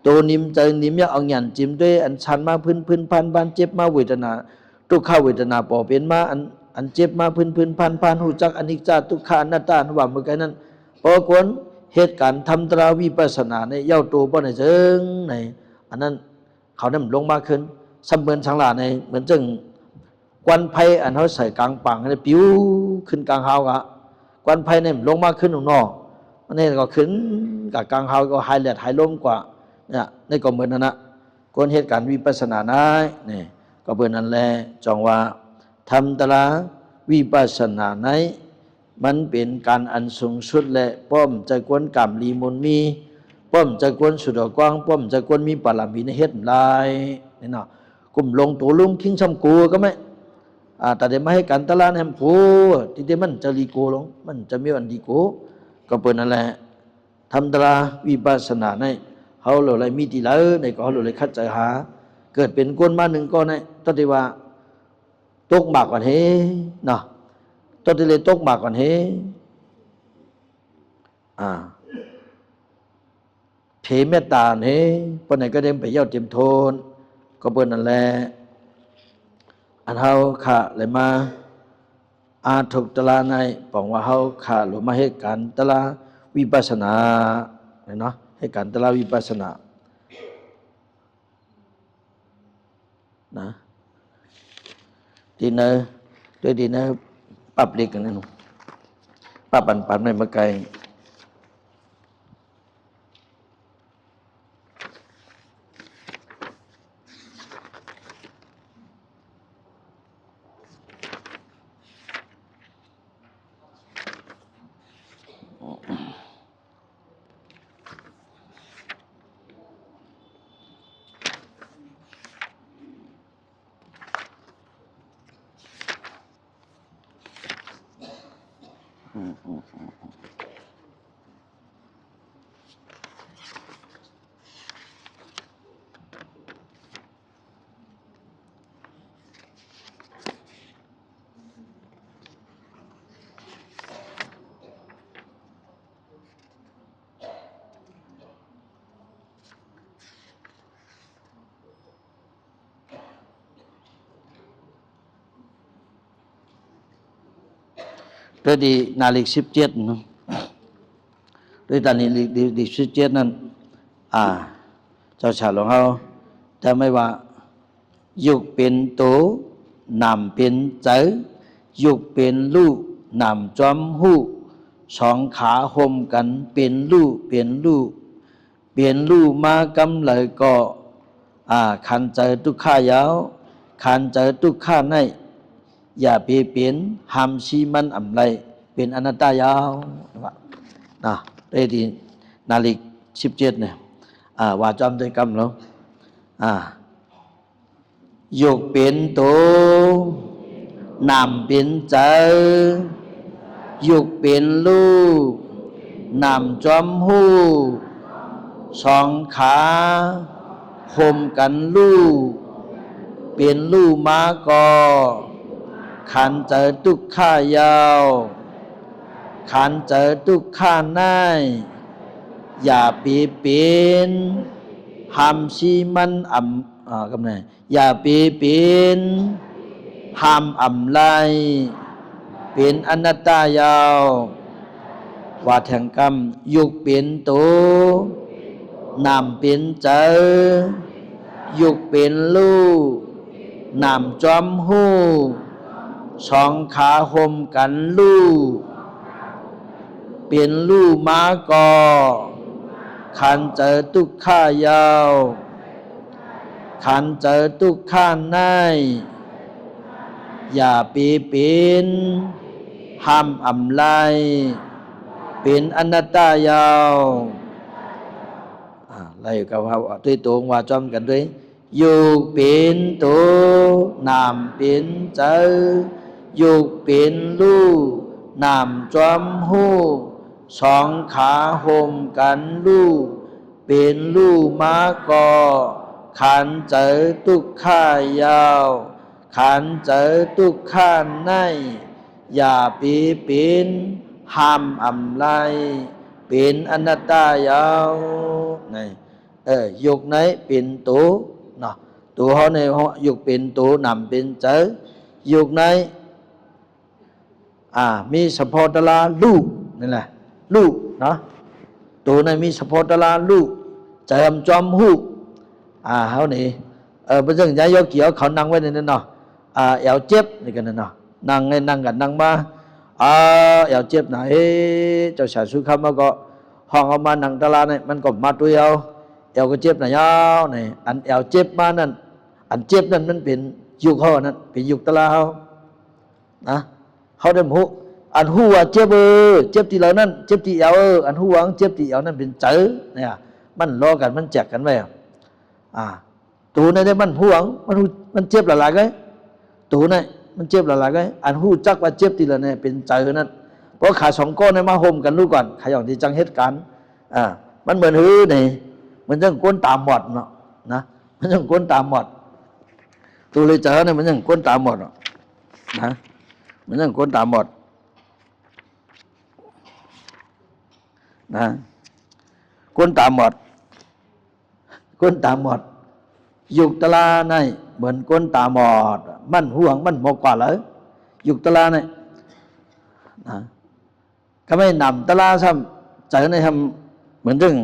ตัวนิ่มใจนิ่มอยากเอาหยันจิ้มด้วยอันชันมาพื้นพันเจ็บมาเวทนาทุกข้าเวทนาปอเป็นมาอันเจ็บมาพื้นพันหูจักอนิจจาทุกขาอนัตตาว่าเมื่อกี้นั้นพอควรเหตุการณ์ทำตราวิปัสสนาในเย้าตัวบ่ในเชิงในอันนั้นเขาได้ลงมาขึ้นสมเบินสังหลาในเหมือนจึงควันไฟอันเขาใส่กลางปังในปิ้วขึ้นกลางเฮากะควันไฟในลงมาขึ้นนอกอันนี้ก็ขึ้นกับกลางเฮาก็หายแหลดหายลมกว่าเนี่ยนี่ก็เหมือนนั่นนะคนเหตุการณ์วิปัสสนาได้นี่ก็เป็นนั่นแหละจองว่าทำตราวิปัสสนาในมันเป็นการอันสูงสุดและป้อมจะกวนกรรมลีมุนมีป้อมจะกวนสุดกว้างป้อมจะกวนมีปารามีในเฮ็ดลายนี่เนาะกลุ่มลงตัวลุ่มคิงช้ำกูก็ไม่แต่เดี๋ยวมาให้กันตลาดแหมกูที่เดี๋ยวมันจะลีโกลงมันจะมีอันดีโกก็เป็นนั่นแหละทำตราวิปัสสนาในเขาเลยมีทีละในก็เขาเลยคัดใจหาเกิดเป็นก้นมาหนึ่งก้อนในตอนที่ว่าตกหมากก่อนเฮเนาะตอนที่เลยตกหมากก่อนเฮเพเมตตาเฮปนไหนก็เดินไปเย้าเต็มโทนก็เป็นนั่นแหละอันเขาขาเลยมาถูกตลาในบอกว่าเขาขาหรือมาให้การตลาวิปัสสนาเนาะให้การตลาวิปัสสนานะดีเนอด้วยดีเนอปรับเล็กกันนั่นปรับปันในมาไกล ด้วยดีนาฬิก17เนาะด้วยตอนนี้ลิก17นั้นเจ้าชาหลวงเขาแต่ไม่ว่ายุคเป็นโตนำเป็นเจอยุคเป็นลูกนำจอมหู้สองขาห่มกันเป็นลูกเป็นลูกเปลี่ยนลูกมากำเลยก็ขันเจอทุกข้ายาวขันเจอทุกข้าในอย่าไปเปลี่ยนหามชีมันอ่ำไรเป็นอนัตตายาวนะได้ดีนาฬิก17เนี่ยว่าจอมใจกรรมแล้วยกเป็นโตนำเป็นเจอยกเป็นลูกนำจอมหูสองขาห่มกันลูกเป็นลูกมากอขันเจอทุกข้ายาวขันเจอทุกข้าในอย่าปีเป็นหามชีมันกำเนิดอย่าปีเป็นหามไรเป็นอนัตตายาวว่าแห่งกรรมยุคเป็นโตนำเป็นเจอยุคเป็นลูกนำจอมหูสองขาห่มกันลูกเป็นลูกม้ากอขันเจอทุกข้ายาวขันเจอทุกข้าในอย่าปีเป็นห้ามไรเป็นอนัตตายาวไล่กับว่าด้วยตัวว่าจอมกันด้วยอยู่เป็นโตนำเป็นเจออยู่เป็นลูกนำจอมหูสองขาห่มกันลูกเป็นลูกม้ากอขันเจอทุกข้ายาวขันเจอทุกข้าในอย่าปีเป็นห้ามไรเป็นอนัตตายาวนี่ยุคไหนเป็นโตเนาะตัวเขาในยุคเป็นโตนำเป็นเจอยุคไหนมีสปอตลาลูกนี่แหละลูกเนาะตัวในมีสปอตลาลูกใจจอมหูเขานี่เพราะฉะนั้นยายกเกี่ยวเขานั่งไว้ในนั้นเนาะเอวเจ็บนี่กันเนาะนั่งไงนั่งกันนั่งมาเอวเจ็บไหนเจ้าชายสุขมาก็ห้องเอามานั่งตลาดนี่มันก็มาตัวเอวก็เจ็บนะยาวนี่อันเอวเจ็บมานั่นอันเจ็บนั่นมันเป็นยุคเขานั่นเป็นยุคตลาดเขานะเขาได้หูอันหูว่าเจ็บเจ็บที่เรานั่นเจ็บที่เอวอันหูวังเจ็บที่เอวนั่นเป็นเจอเนี่ยมันล้อกันมันแจกกันไว้ตัวในมันหูวังมันเจ็บหลายๆไงตัวในมันเจ็บหลายๆไงอันหูจักว่าเจ็บที่เราเนี่ยเป็นเจอนั่นเพราะขาสองก้อนในมาห่มกันรู้ก่อนขาอย่างที่จังเหตุการณ์มันเหมือนหื้อนี่มันยังก้นตามหมดเนาะนะมันยังก้นตามหมดตัวเลยเจอเนี่ยมันยังก้นตามหมดนะมันยังก้นตามหมดนะก้นตามหมดก้นตามหมดยุคตลาในเหมือนก้นตาหมดมันห่วงมันหมกกว่าเลยยุคตลาในนะก็ไม่นำตลาซ้ำใจในทำเหมือนเรื่อง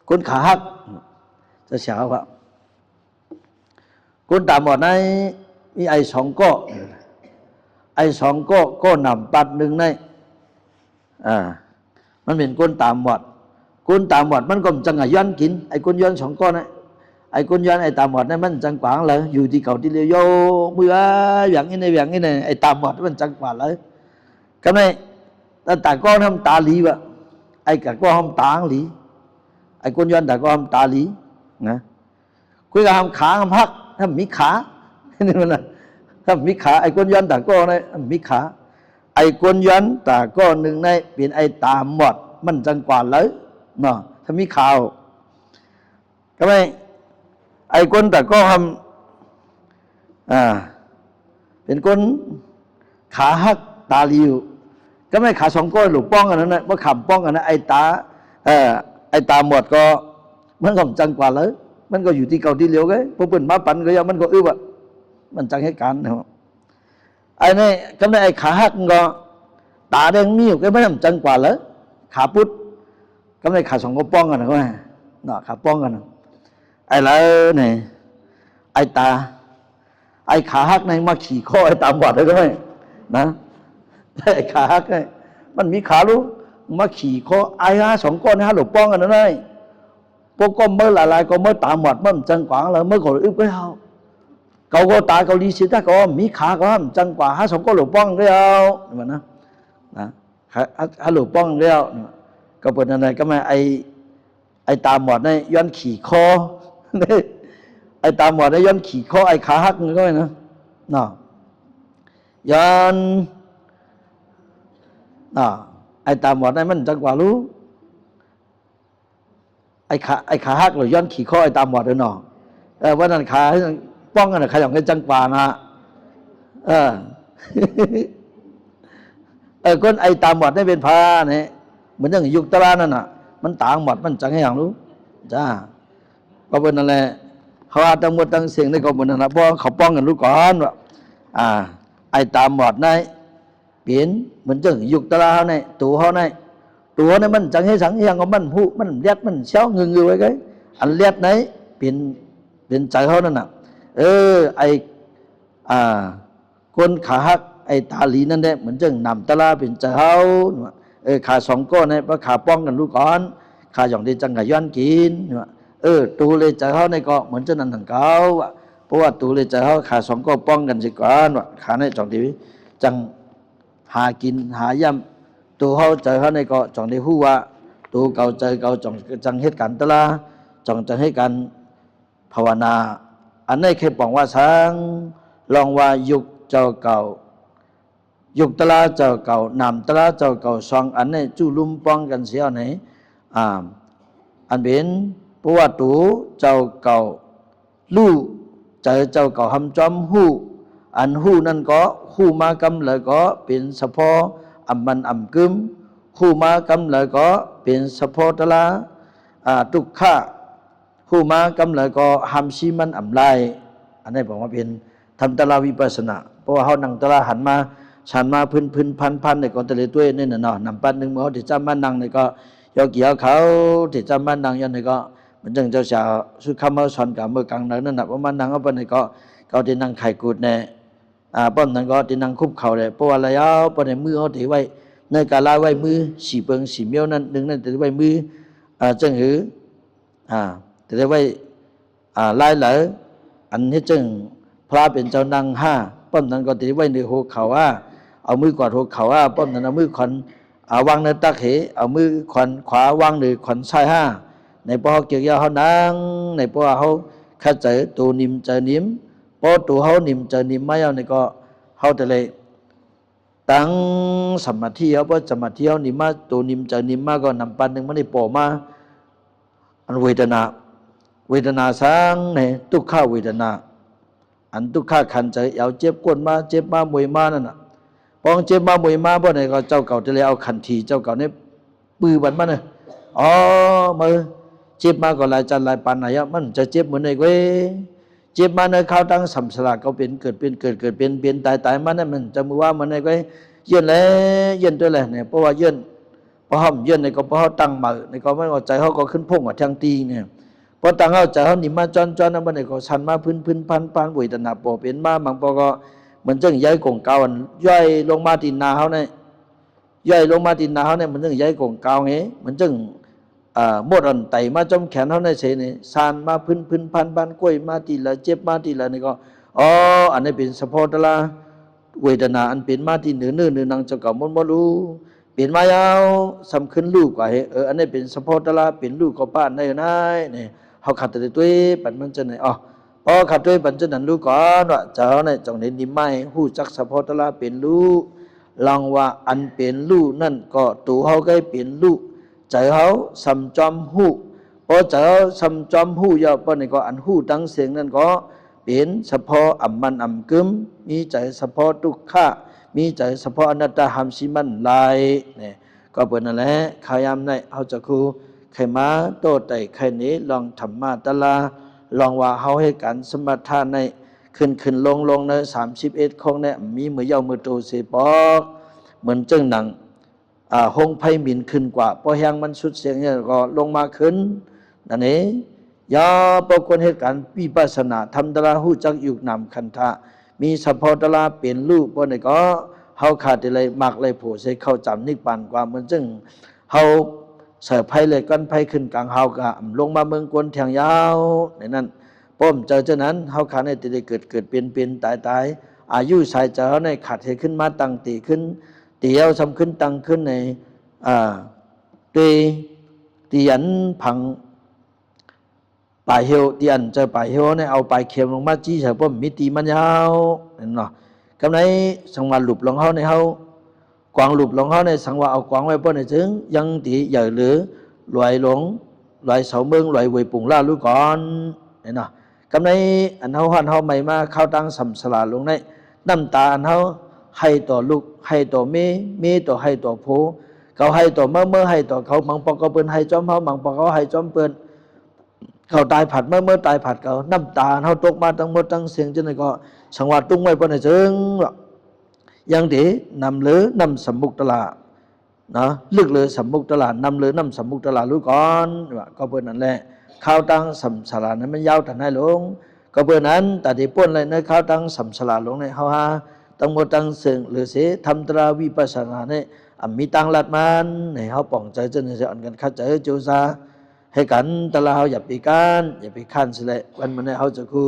ก้นขาหักจะเฉาว่าก้นตาหมดในมีไอสองก้อไอสองก็นำปัดหนึ่งในมันเป็นก้นตามหมดก้นตามหมดมันก็จังหวะย้อนกินไอ้ก้นย้อนสองก้อนนะไอ้ก้นย้อนไอ้ตามหมดนั่นมันจังกว่างเลยอยู่ที่เก่าที่เรียวโยมืออย่างนี้ในอย่างนี้ในไอ้ตามหมดมันจังกว่าเลยก็ไม่แต่ก็ทำตาหลีวะไอ้กะก็ทำตาหลีไอ้ก้นย้อนแต่ก็ทำตาหลีนะคุยกับทำขาทำพักทำมีขานี่มันนะ ถ้ามีขาไอ้ก้นย้อนตาก็ในมีขาไอ้ก้นย้อนตาก็หนึ่งในเป็นไอ้ตาหมดมันจังกว่าเลยเนาะถ้ามีขาวก็ไม่ไอ้ก้นตาก็ทำเป็นก้นขาหักตาลิวก็ไม่ขาสองก้นหรือป้องกันนั้นนะว่าขำป้องกันนะไอ้ตาไอ้ตาหมดก็มันก็จังกว่าเลยมันก็อยู่ที่เก่าที่เหลียวไงพอเปิดมาปั่นก็ยังมันก็อึบอ่ะมันจังให้การนะครับไอ้นี่ก็ไม่ไอ้ขาหักก็ตาแดงนิ้วก็ไม่ทำจังกว่าเลยขาพุดก็ไม่ขาสองก็ป้องกันนะว่าเนาะขาป้องกันไอ้แล้วเนี่ยไอ้ตาไอ้ขาหักในมาขี่ข้อไอ้ตาบอดเลยก็ไม่นะไอ้ขาหักไงมันมีขาลูกมาขี่ข้อไอ้ฮะสองก้อนฮะหลบป้องกันนะได้พวกก็เมื่อหลายๆก็เมื่อตาหมดมันจังกว่าเลยเมื่อก่อนอึบcái hao cậu cóตาcậu đi xí ta có mỹ khá cóจังกว่าฮะสองก็หลบป้องcái hao mà nóฮะหลบป้องcái haoก็เป็นอะไรก็มาไอ้ตาหมดเนี่ยย้อนขี่คอไอ้ตาหมดเนี่ยย้อนขี่คอไอ้ขาหักก็ไม่นะเนาะย้อนไอ้ตาหมดเนี่ยมันจังกว่ารู้ไอ้ขาหักหรือย้อนขี่ข้อไอ้ตามหมดเลยเนาะว่านั่นขาป้องกันนะขยับกันจังกว่านะคนไอ้ตามหมดได้เป็นพาเนี่ยเหมือนอย่างยุคตะลานั่นน่ะมันต่างหมดมันจังให้อย่างรู้จ้าก็เป็นนั่นแหละเขาว่าตั้งหมดตั้งเสียงได้ก็เหมือนนั่นนะเพราะเขาป้องกันรู้ก่อนว่าไอ้ตามหมดได้เปลี่ยนเหมือนอย่างยุคตะลาเขาเนี่ยตัวเขาเนี่ยตัวnày mình chẳng hay sẵn hiện có mình hụ mình liệt mình xéo người với cái anh liệt đấy biến chạy hơn nè ai conขาหักไอ้ตาลีนั่นแหละเหมือนจังนำตะลาเป็นใจเฮาขาสองก้อนเนี่ยว่าขาป้องกันรู้ก่อนขาอย่างที่จังกับย้อนกินตูเลยใจเฮาในก็เหมือนจะนั่นถังเก่าเพราะว่าตูเลยใจเฮาขาสองก้อนป้องกันสิก่อนขาในจังที่จังหากินหาย่ำตัวเขาใจเขาในก็จังได้ฮู้ว่าตัวเก่าใจเก่าจังเหตุการณ์ตะลาจังให้การภาวนาอันนี้แค่บอกว่าช้างลองว่ายุคเจ้าเก่ายุคตะลาเจ้าเก่านำตะลาเจ้าเก่าสองอันนี้จู่ลุ่มป้องกันเสียไหนอันเป็นเพราะว่าตัวเจ้าเก่าลู่ใจเจ้าเก่าทำจอมฮู้อันฮู้นั่นก็ฮู้มากำเลยก็เป็นเฉพาะอำมันอำกึมคู่มากำเลยก็เป็นสะโพตละทุกข้าคู่มากำเลยก็หำชีมันอำลายอันนี้บอกว่าเป็นทำตะลาวิปัสสนาเพราะว่าเขานั่งตะลาหันมาฉันมาพื้นพันในก่อนตะเลตัวนี่น่ะเนาะนำปันหนึ่งเขาที่จำมันนั่งในก็ยกเกี่ยวเขาที่จำมันนั่งยันในก็มันจังเจ้าสาวสุขมาสอนกับเมื่อกลางนั่นน่ะว่ามันนั่งเอาไปในก็เขาที่นั่งไข่กูดเนี่ยป้อมนั้นก็ที่นั่งคุบเข่าเลยเพราะว่าอะไรเอาป้อมในมือเขาถือไว้ในการลาไว้มือสีเปิงสีเมียวนั้นหนึ่งนั้นถือไว้มือจังหือถือไว้ลายเหลออันนี้จึงพระเป็นเจ้านางห้าป้อมนั้นก็ถือไว้ในหัวเข่าเอามือกอดหัวเข่าป้อมนั้นเอามือขวัญวางในตักเหเอามือขวัญขวาวางในขวัญซ้ายห้าในป้อเกี่ยวยาเขานั่งในป้อเขาข้าใจตัวนิ่มใจนิ่มพอตัวเขานิ่มใจนิ่มไม่เอาในก็เขาแต่เลยตั้งสมาธิเขาพอสมาธิเขานิ่มมาตัวนิ่มใจนิ่มมาก็นำปันหนึ่งมันได้ปอมาอันเวทนาสังในทุกข้าเวทนาอันทุกข้าขันใจเอาเจ็บก้นมาเจ็บมามวยมานั่นน่ะพอเจ็บมามวยมาเพราะไหนก็เจ้าเก่าจะเลยเอาขันทีเจ้าเก่าเนี่ยปื้อบันมาเนี่ยมือเจ็บมาก็หลายจันหลายปันไหนมันจะเจ็บเหมือนไอ้เว้ยเจ็บมาในข้าวตั้งสัมสลากเขาเป็นเกิดเป็นตายมาเนี่ยมันจะมือว่ามันไอ้เว้ยเยื่นเลยเยื่นตัวเลยเนี่ยเพราะว่าเยื่นพอห้อมเยื่นในก็เพราะเขาตั้งมาในก็ไม่ว่าใจเขาก็ขึ้นพุ่งกว่าทางตีเนี่ยพอตั้งเขาใจเขาหนีมาจอนนั่นมันในก็ชันมาพื้นพันเวทนาปอเป็นมาบางปอก็เหมือนจังย้ายกงเกาย่อยลงมาตีนาเขาเนี่ยย่อยลงมาตีนาเขาเนี่ยเหมือนจังย้ายกงเกาเงี้ยเหมือนจังหมดอันไตมาจมแขนเขาในเสนี่ซานมาพื้นพันกล้วยมาตีละเจ็บมาตีละนี่ก็อันนี้เป็นสะโพกละเวทนาอันเป็นมาตีเนื้อนังเจ้าเก่ามันบ่รู้เปลี่ยนมายาวสำคัญลูกกว่าอันนี้เป็นสะโพกละเป็นลูกของป้านในเนี่ยเขาขัดแต่ตัวปันมันจะไหนป อ๋อขัดด้วยปัญจนั้นรู้ก่อนว่าเจ้าในจงเห็นนิมไม่หู้จักสะพอตละเป็นรู้ลองว่าอันเป็นรู้นั่นก็ตัวเขาก็เป็นรู้ใจเขาสำจอมหู้พอใจเขาสำจอมหู้ยาวปนก็อันหู้ตั้งเสียงนั่นก็เป็นเฉพาะอัมมันอัมกึมมีใจเฉพาะทุกขะมีใจเฉพาะอนัตตาหัมสิมันลายเนี่ยก็เป็นนั่นแหละขายามในเขาจะคูใครมาโตไต่ใครนี้ลองธรรมะตะลาลองว่าเขาให้การสมถะในขึ้นลงใน31ของเนี่ยมีมือเยามือโตเสปอกเหมือนเจ้งหนังหงไพ่หมินขึ้นกว่าพอแหงมันสุดเสียงเนี่ยก็ลงมาขึ้นนั่นเองยาปกวนเหตุการณ์วิปัสสนาทำตะลาหูจักยุกนำคันธะมีเฉพาะตะลาเปลี่ยนรูปบนนี้ก็เฮาขาดอะไรมากเลยโผล่ใส่เข้าจำนิพพานกว่าเหมือนจึงเฮาเสิร์ฟไพ่เลยกันไพ่ขึ้นกลางเฮากะลงมาเมืองกวนแทงยาวในนั้นป้อมเจอเจ้านั้นเฮาขาดในติได้เกิดเป็นตายอายุสายเจ้าในขาดเหตุขึ้นมาตั้งตีขึ้นเตียวทำขึ้นตั้งขึ้นในตีอันผังปลายเหี่ยวตีอันเจอปลายเหี่ยวในเอาปลายเข็มลงมาจี้เฉยป้อมมีตีมันยาวเห็นเนาะกำไรสังวาหลุบลงเขาในเขากวางหลุบลงเขาในสังวาเอากวางไว้ป้อนในถึงยังตีใหญ่หรือลอยหลงลอยเสาเมืองลอยเวยปุ่งล่าลูกก่อนเห็นเนาะกำไรอันเขาหันเขาใหม่มาเข้าตั้งสัมสลาลงในน้ำตาอันเขาให้ต่อลูกให้ต่อเมต่อให้ต่อโพเขาให้ต่อเมื่อให้ต่อเขามังปอกเขาเปิ้นให้จอมเขามังปอกเขาให้จอมเปิ้นเขาตายผัดเมื่อตายผัดเขาน้ำตาเขาตกมาทั้งหมดทั้งเสียงจนก็สังวาตุ้งไว้ป้อนในถึงยังดีนำหรือนำสมุกตลานะลึกเลยสมุกตลาดนำหรือนำสมุกตลาดรู้ก่อนว่าก็เปิ้นนั่นแหละข้าวตั้งสัมสลานั้นมันยาวแต่ให้ลงก็เปิ้นนั้นแต่ที่ป้นเลยในข้าวตั้งสัมสลาลงในเฮาฮาตั้งหมดตั้งเสียงหรือเสียทำตราวิปัสสนาเนี่ยมีตังลัดมันในเฮาป่องใจจนจะอ่อนกันคัดใจจูซาให้กันตลาเฮาอย่าไปกันอย่าไปขั้นสิเลยวันมันเฮาจะคู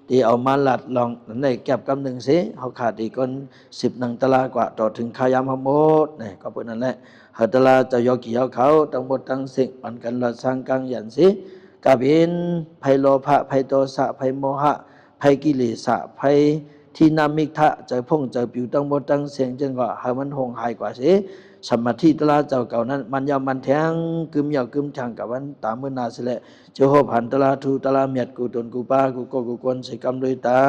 ที่เอามาลัดลองนั่นในแก็บกำหนึ่งสิเขาขาดอีกคน10นังตลากว่าต่อถึงขายามหมดนี่ก็เป็นนั่นแหละเฮาตลาจะยกกี่เขาทั้งหมดทั้งสิ่งมันกันละสร้างกังยันสิกาบินภัยโลภะภัยโทสะภัยโมหะภัยกิเลสะภัยที่นามิทะเจอพงเจอผิวทั้งหมดทั้งเสียงจนก็ให้มันหงหายกว่าสิสมาธิตลาเจ้าเก่านั้นมันยาวมันแทงกึมยาวกึมทางกับวันตามมือนาสิแหละเจ้าหันตลาทูตลาเมียดกูตนกูป้ากูโกกูกวนใส่กำด้วยตา